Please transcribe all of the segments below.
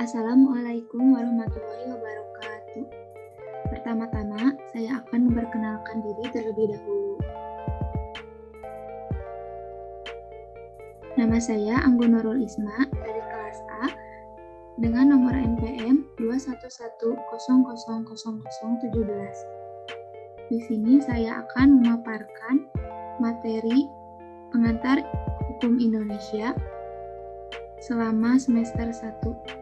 Assalamualaikum warahmatullahi wabarakatuh. Pertama-tama, saya akan memperkenalkan diri terlebih dahulu. Nama saya Anggun Nurul Isma dari kelas A dengan nomor NPM 211000017. Di sini saya akan memaparkan materi pengantar hukum Indonesia selama semester 1.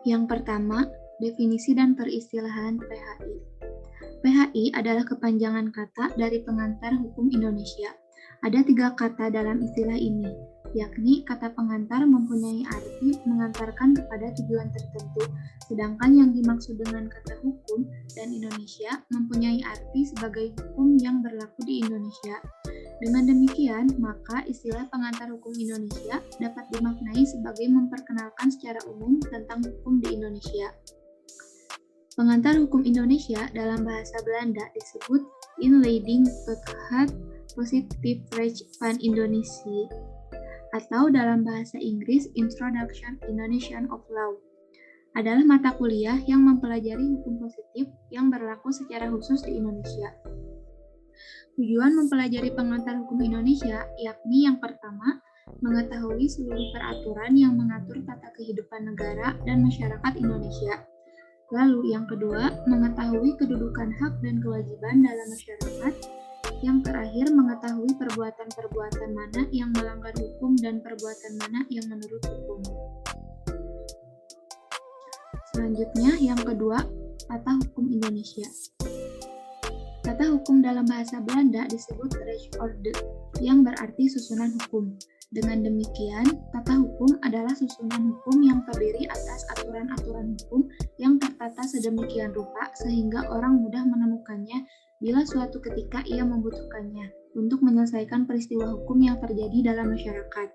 Yang pertama, definisi dan peristilahan PHI. PHI adalah kepanjangan kata dari pengantar hukum Indonesia. Ada 3 kata dalam istilah ini, yakni kata pengantar mempunyai arti mengantarkan kepada tujuan tertentu, sedangkan yang dimaksud dengan kata hukum dan Indonesia mempunyai arti sebagai hukum yang berlaku di Indonesia. Dengan demikian, maka istilah pengantar hukum Indonesia dapat dimaknai sebagai memperkenalkan secara umum tentang hukum di Indonesia. Pengantar hukum Indonesia dalam bahasa Belanda disebut Inleiding tot het Positiefrecht van Indonesia, atau dalam bahasa Inggris Introduction Indonesian of Law. Adalah mata kuliah yang mempelajari hukum positif yang berlaku secara khusus di Indonesia. Tujuan mempelajari pengantar hukum Indonesia yakni yang pertama, mengetahui seluruh peraturan yang mengatur tata kehidupan negara dan masyarakat Indonesia. Lalu yang kedua, mengetahui kedudukan hak dan kewajiban dalam masyarakat. Yang terakhir, mengetahui perbuatan-perbuatan mana yang melanggar hukum dan perbuatan mana yang menurut hukum. Selanjutnya, yang kedua, tata hukum Indonesia. Tata hukum dalam bahasa Belanda disebut Rechtsorde, yang berarti susunan hukum. Dengan demikian, tata hukum adalah susunan hukum yang terdiri atas aturan-aturan hukum yang tertata sedemikian rupa sehingga orang mudah menemukannya bila suatu ketika ia membutuhkannya untuk menyelesaikan peristiwa hukum yang terjadi dalam masyarakat.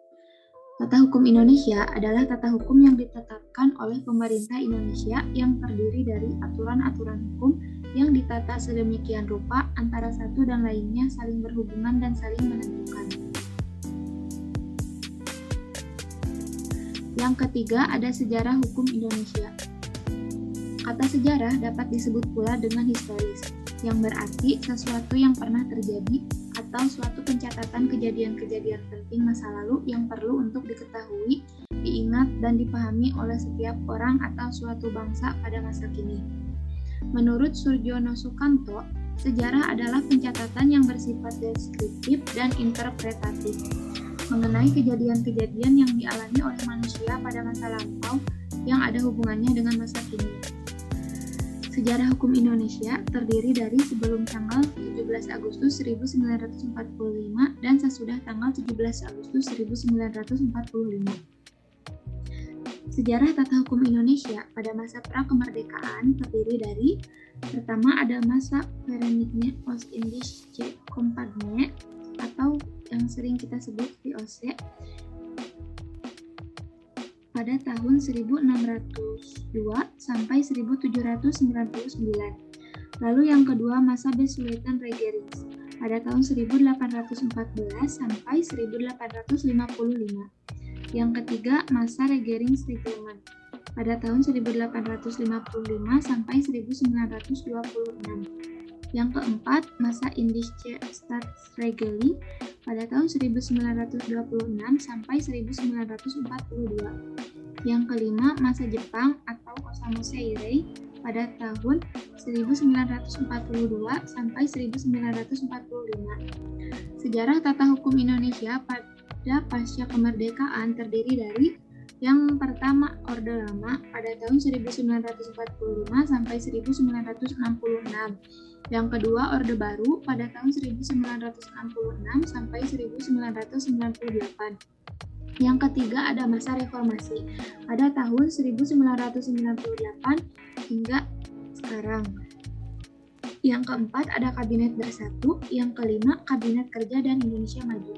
Tata hukum Indonesia adalah tata hukum yang ditetapkan oleh pemerintah Indonesia yang terdiri dari aturan-aturan hukum yang ditata sedemikian rupa antara satu dan lainnya saling berhubungan dan saling menentukan. Yang ketiga, ada sejarah hukum Indonesia. Kata sejarah dapat disebut pula dengan historis, yang berarti sesuatu yang pernah terjadi atau suatu pencatatan kejadian-kejadian penting masa lalu yang perlu untuk diketahui, diingat, dan dipahami oleh setiap orang atau suatu bangsa pada masa kini. Menurut Surjono Sukanto, sejarah adalah pencatatan yang bersifat deskriptif dan interpretatif mengenai kejadian-kejadian yang dialami oleh manusia pada masa lampau yang ada hubungannya dengan masa kini. Sejarah hukum Indonesia terdiri dari sebelum tanggal 17 Agustus 1945 dan sesudah tanggal 17 Agustus 1945. Sejarah tata hukum Indonesia pada masa pra-kemerdekaan terdiri dari: pertama ada masa Verenigde Oost-Indische Compagnie atau yang sering kita sebut VOC pada tahun 1602 sampai 1799. Lalu yang kedua masa Besuijen-Regerings pada tahun 1814 sampai 1855. Yang ketiga masa Regerings-Reglement pada tahun 1855 sampai 1926. Yang keempat masa Indische Staatsregeling pada tahun 1926 sampai 1942. Yang kelima masa Jepang atau Osamu Seirei pada tahun 1942 sampai 1945. Sejarah tata hukum Indonesia pada pasca kemerdekaan terdiri dari: yang pertama, Orde Lama pada tahun 1945 sampai 1966. Yang kedua, Orde Baru pada tahun 1966 sampai 1998. Yang ketiga, ada masa reformasi pada tahun 1998 hingga sekarang. Yang keempat, ada Kabinet Bersatu. Yang kelima, Kabinet Kerja dan Indonesia Maju.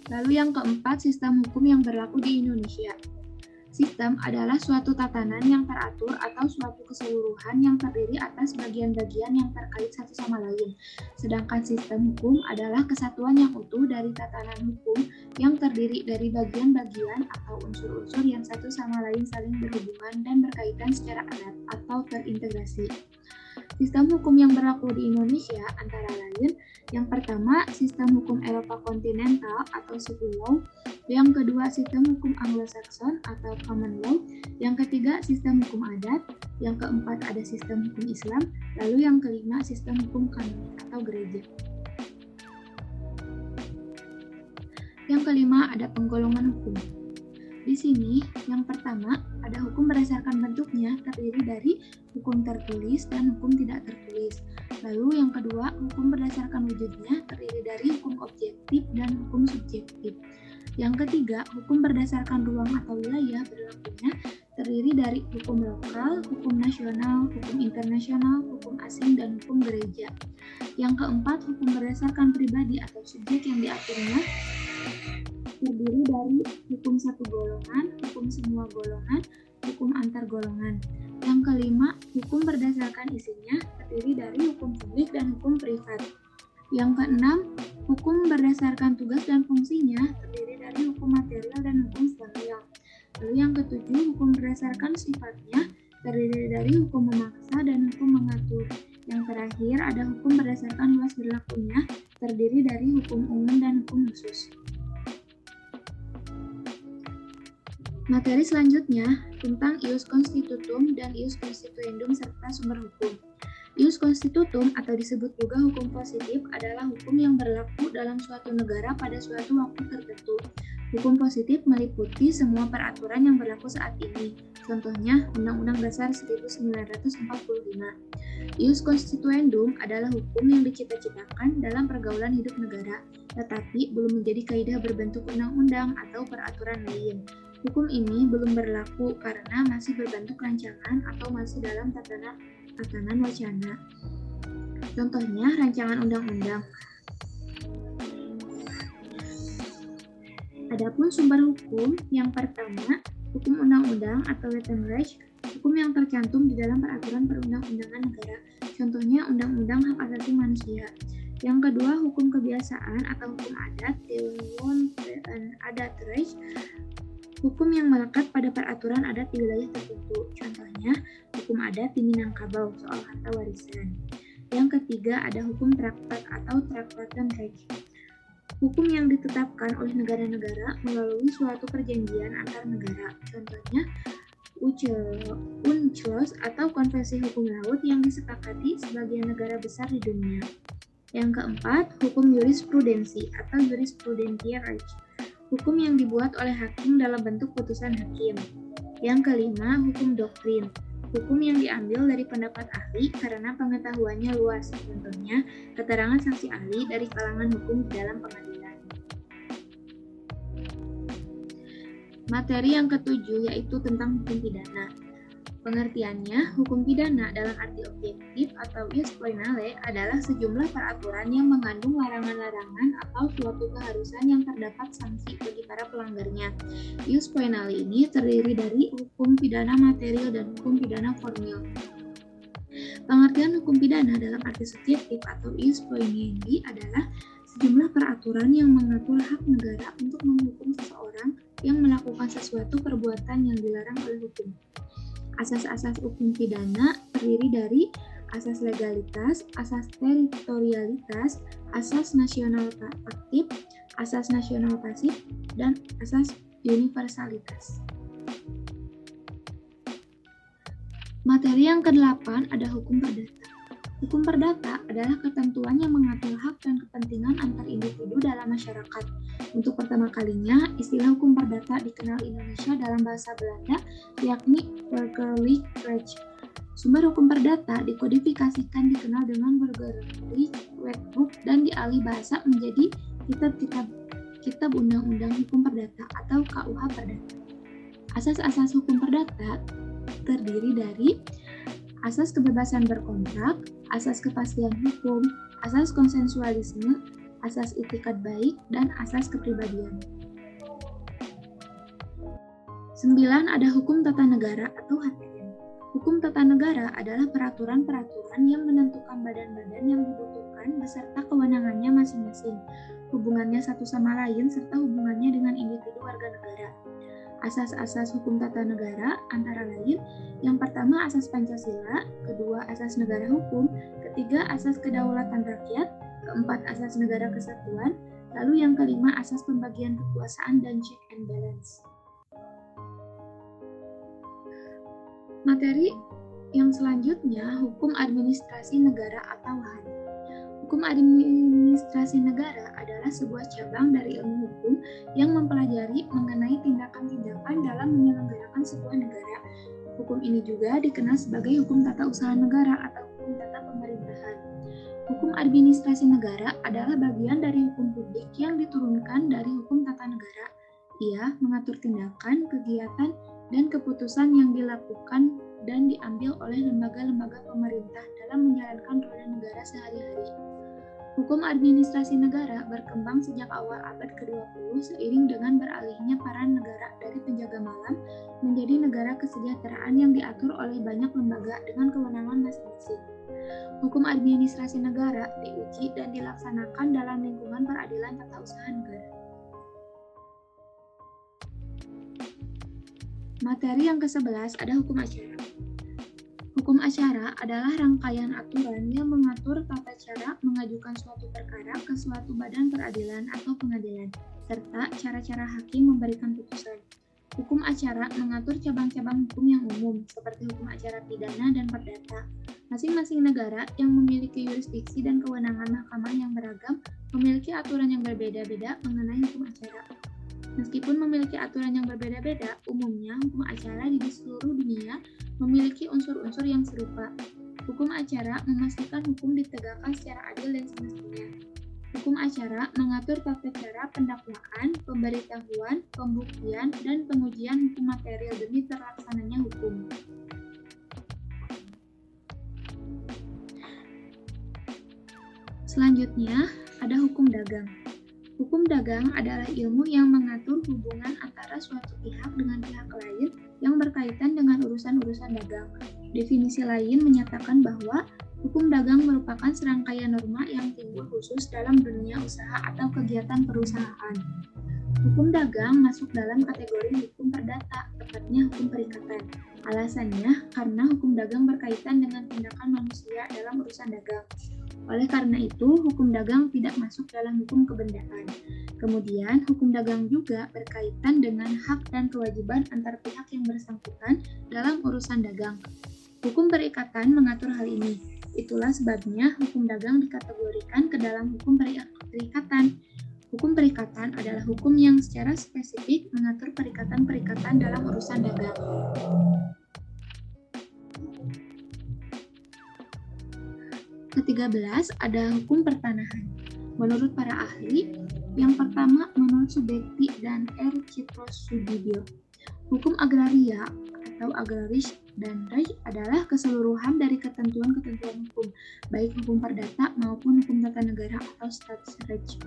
Lalu yang keempat, sistem hukum yang berlaku di Indonesia. Sistem adalah suatu tatanan yang teratur atau suatu keseluruhan yang terdiri atas bagian-bagian yang terkait satu sama lain. Sedangkan sistem hukum adalah kesatuan yang utuh dari tatanan hukum yang terdiri dari bagian-bagian atau unsur-unsur yang satu sama lain saling berhubungan dan berkaitan secara erat atau terintegrasi. Sistem hukum yang berlaku di Indonesia antara lain, yang pertama, sistem hukum Eropa kontinental atau civil law, yang kedua, sistem hukum Anglo-Saxon atau common law, yang ketiga, sistem hukum adat, yang keempat, ada sistem hukum Islam, lalu yang kelima, sistem hukum kanonik atau gereja. Yang kelima, ada penggolongan hukum. Di sini, yang pertama, ada hukum berdasarkan bentuknya terdiri dari hukum tertulis dan hukum tidak tertulis. Lalu yang kedua, hukum berdasarkan wujudnya terdiri dari hukum objektif dan hukum subjektif. Yang ketiga, hukum berdasarkan ruang atau wilayah berlakunya terdiri dari hukum lokal, hukum nasional, hukum internasional, hukum asing, dan hukum gereja. Yang keempat, hukum berdasarkan pribadi atau subjek yang diaturnya terdiri dari hukum satu golongan, hukum semua golongan, hukum antar golongan. Yang kelima, hukum berdasarkan isinya terdiri dari hukum publik dan hukum privat. Yang keenam, hukum berdasarkan tugas dan fungsinya terdiri dari hukum material dan hukum formil. Lalu yang ketujuh, hukum berdasarkan sifatnya terdiri dari hukum memaksa dan hukum mengatur. Yang terakhir, ada hukum berdasarkan luas berlakunya terdiri dari hukum umum dan hukum khusus. Materi selanjutnya tentang ius constitutum dan ius constituendum serta sumber hukum. Ius constitutum atau disebut juga hukum positif adalah hukum yang berlaku dalam suatu negara pada suatu waktu tertentu. Hukum positif meliputi semua peraturan yang berlaku saat ini. Contohnya, Undang-Undang Dasar 1945. Ius constituendum adalah hukum yang dicita-citakan dalam pergaulan hidup negara, tetapi belum menjadi kaidah berbentuk undang-undang atau peraturan lain. Hukum ini belum berlaku karena masih berbentuk rancangan atau masih dalam tatanan wacana. Contohnya, rancangan undang-undang. Adapun sumber hukum, yang pertama, hukum undang-undang atau Wettenrecht, hukum yang tercantum di dalam peraturan perundang-undangan negara. Contohnya, Undang-Undang Hak Asasi Manusia. Yang kedua, hukum kebiasaan atau hukum adat, Adatrecht, hukum yang melekat pada peraturan adat di wilayah tertentu. Contohnya, hukum adat di Minangkabau soal harta warisan. Yang ketiga, ada hukum traktat atau Traktatenrecht. Hukum yang ditetapkan oleh negara-negara melalui suatu perjanjian antar negara. Contohnya, UNCLOS atau Konvensi Hukum Laut yang disepakati sebagian negara besar di dunia. Yang keempat, hukum jurisprudensi atau Jurisprudentiarecht. Hukum yang dibuat oleh hakim dalam bentuk putusan hakim. Yang kelima, hukum doktrin. Hukum yang diambil dari pendapat ahli karena pengetahuannya luas. Contohnya, keterangan saksi ahli dari kalangan hukum di dalam pengadilan. Materi yang ketujuh yaitu tentang hukum pidana. Pengertiannya, hukum pidana dalam arti objektif atau ius poenale adalah sejumlah peraturan yang mengandung larangan-larangan atau suatu keharusan yang terdapat sanksi bagi para pelanggarnya. Ius poenale ini terdiri dari hukum pidana material dan hukum pidana formil. Pengertian hukum pidana dalam arti subjektif atau ius poenae adalah sejumlah peraturan yang mengatur hak negara untuk menghukum seseorang yang melakukan sesuatu perbuatan yang dilarang oleh hukum. Asas-asas hukum pidana terdiri dari asas legalitas, asas teritorialitas, asas nasional aktif, asas nasional pasif, dan asas universalitas. Materi yang ke-8 ada hukum perdata. Hukum perdata adalah ketentuan yang mengatur hak dan kepentingan antar individu dalam masyarakat. Untuk pertama kalinya, istilah hukum perdata dikenal Indonesia dalam bahasa Belanda, yakni Burgerlijk Recht. Sumber hukum perdata dikodifikasikan dikenal dengan Burgerlijk Wetboek dan dialih bahasa menjadi Kitab Undang-Undang Hukum Perdata atau KUH Perdata. Asas-asas hukum perdata terdiri dari asas kebebasan berkontrak, asas kepastian hukum, asas konsensualisme, asas itikat baik, dan asas kepribadian. 9. Ada hukum tata negara atau HTN. Hukum tata negara adalah peraturan-peraturan yang menentukan badan-badan yang dibutuhkan beserta kewenangannya masing-masing, hubungannya satu sama lain, serta hubungannya dengan individu warga negara. Asas-asas hukum tata negara antara lain, yang pertama asas Pancasila, kedua asas negara hukum, ketiga asas kedaulatan rakyat, keempat asas negara kesatuan, lalu yang kelima asas pembagian kekuasaan dan check and balance. Materi yang selanjutnya, hukum administrasi negara atau HAN. Hukum administrasi negara adalah sebuah cabang dari ilmu hukum yang mempelajari mengenai tindakan-tindakan dalam menyelenggarakan sebuah negara. Hukum ini juga dikenal sebagai hukum tata usaha negara atau hukum tata pemerintahan. Hukum administrasi negara adalah bagian dari hukum publik yang diturunkan dari hukum tata negara. Ia mengatur tindakan, kegiatan, dan keputusan yang dilakukan dan diambil oleh lembaga-lembaga pemerintah dalam menjalankan roda negara sehari-hari. Hukum administrasi negara berkembang sejak awal abad ke-20 seiring dengan beralihnya peran negara dari penjaga malam menjadi negara kesejahteraan yang diatur oleh banyak lembaga dengan kewenangan masing-masing. Hukum administrasi negara diuji dan dilaksanakan dalam lingkungan peradilan tata usaha negara. Materi yang ke-11 ada hukum acara. Hukum acara adalah rangkaian aturan yang mengatur tata cara mengajukan suatu perkara ke suatu badan peradilan atau pengadilan, serta cara-cara hakim memberikan putusan. Hukum acara mengatur cabang-cabang hukum yang umum, seperti hukum acara pidana dan perdata. Masing-masing negara yang memiliki yurisdiksi dan kewenangan mahkamah yang beragam memiliki aturan yang berbeda-beda mengenai hukum acara. Meskipun memiliki aturan yang berbeda-beda, umumnya hukum acara di seluruh dunia memiliki unsur-unsur yang serupa. Hukum acara memastikan hukum ditegakkan secara adil dan semestinya. Hukum acara mengatur tata cara pendakwaan, pemberitahuan, pembuktian, dan pengujian hukum material demi terlaksananya hukum. Selanjutnya, ada hukum dagang. Hukum dagang adalah ilmu yang mengatur hubungan antara suatu pihak dengan pihak lain yang berkaitan dengan urusan-urusan dagang. Definisi lain menyatakan bahwa hukum dagang merupakan serangkaian norma yang timbul khusus dalam dunia usaha atau kegiatan perusahaan. Hukum dagang masuk dalam kategori hukum perdata, tepatnya hukum perikatan. Alasannya karena hukum dagang berkaitan dengan tindakan manusia dalam urusan dagang. Oleh karena itu, hukum dagang tidak masuk dalam hukum kebendaan. Kemudian, hukum dagang juga berkaitan dengan hak dan kewajiban antar pihak yang bersangkutan dalam urusan dagang. Hukum perikatan mengatur hal ini. Itulah sebabnya hukum dagang dikategorikan ke dalam hukum perikatan. Hukum perikatan adalah hukum yang secara spesifik mengatur perikatan-perikatan dalam urusan dagang. Ke-13 ada hukum pertanahan. Menurut para ahli, yang pertama menurut Subekti dan R. Citrosudibyo, hukum agraria atau agraris dan res adalah keseluruhan dari ketentuan-ketentuan hukum, baik hukum perdata maupun hukum tata negara atau staatsrecht,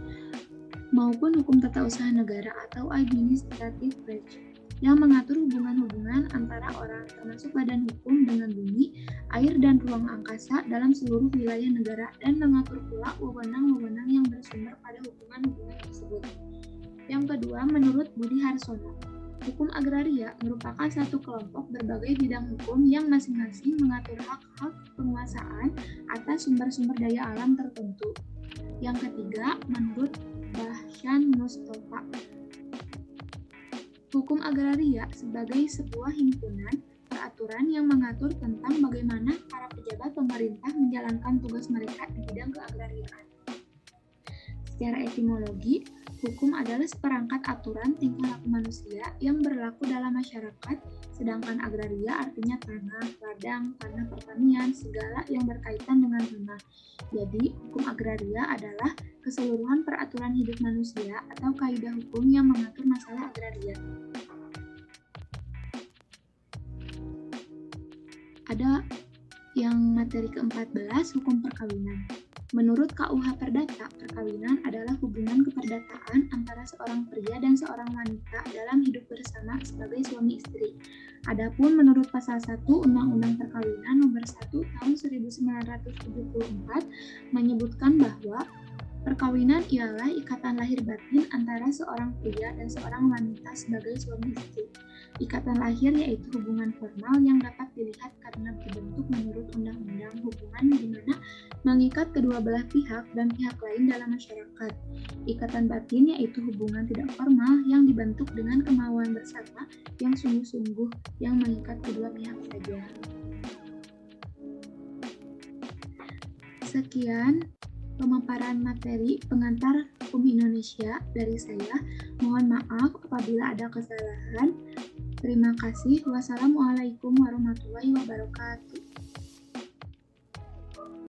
maupun hukum tata usaha negara atau administrative recht, yang mengatur hubungan-hubungan antara orang, termasuk badan hukum dengan bumi, air, dan ruang angkasa dalam seluruh wilayah negara, dan mengatur pula wewenang-wewenang yang bersumber pada hubungan-hubungan tersebut. Yang kedua, menurut Budi Harsono, hukum agraria merupakan satu kelompok berbagai bidang hukum yang masing-masing mengatur hak-hak penguasaan atas sumber-sumber daya alam tertentu. Yang ketiga, menurut Bahshan Mustafa, hukum agraria sebagai sebuah himpunan peraturan yang mengatur tentang bagaimana para pejabat pemerintah menjalankan tugas mereka di bidang keagrariaan. Secara etimologi, hukum adalah seperangkat aturan tingkah laku manusia yang berlaku dalam masyarakat, sedangkan agraria artinya tanah, ladang, tanah pertanian, segala yang berkaitan dengan tanah. Jadi, hukum agraria adalah keseluruhan peraturan hidup manusia atau kaidah hukum yang mengatur masalah agraria. Ada yang materi ke-14, hukum perkawinan. Menurut KUH Perdata, perkawinan adalah hubungan keperdataan antara seorang pria dan seorang wanita dalam hidup bersama sebagai suami istri. Adapun menurut pasal 1 Undang-Undang Perkawinan Nomor 1 Tahun 1974 menyebutkan bahwa perkawinan ialah ikatan lahir batin antara seorang pria dan seorang wanita sebagai suami istri. Ikatan lahir yaitu hubungan formal yang dapat dilihat karena dibentuk menurut undang-undang hubungan di mana mengikat kedua belah pihak dan pihak lain dalam masyarakat. Ikatan batin yaitu hubungan tidak formal yang dibentuk dengan kemauan bersama yang sungguh-sungguh yang mengikat kedua pihak saja. Sekian pemaparan materi pengantar hukum Indonesia dari saya. Mohon maaf apabila ada kesalahan. Terima kasih. Wassalamualaikum warahmatullahi wabarakatuh.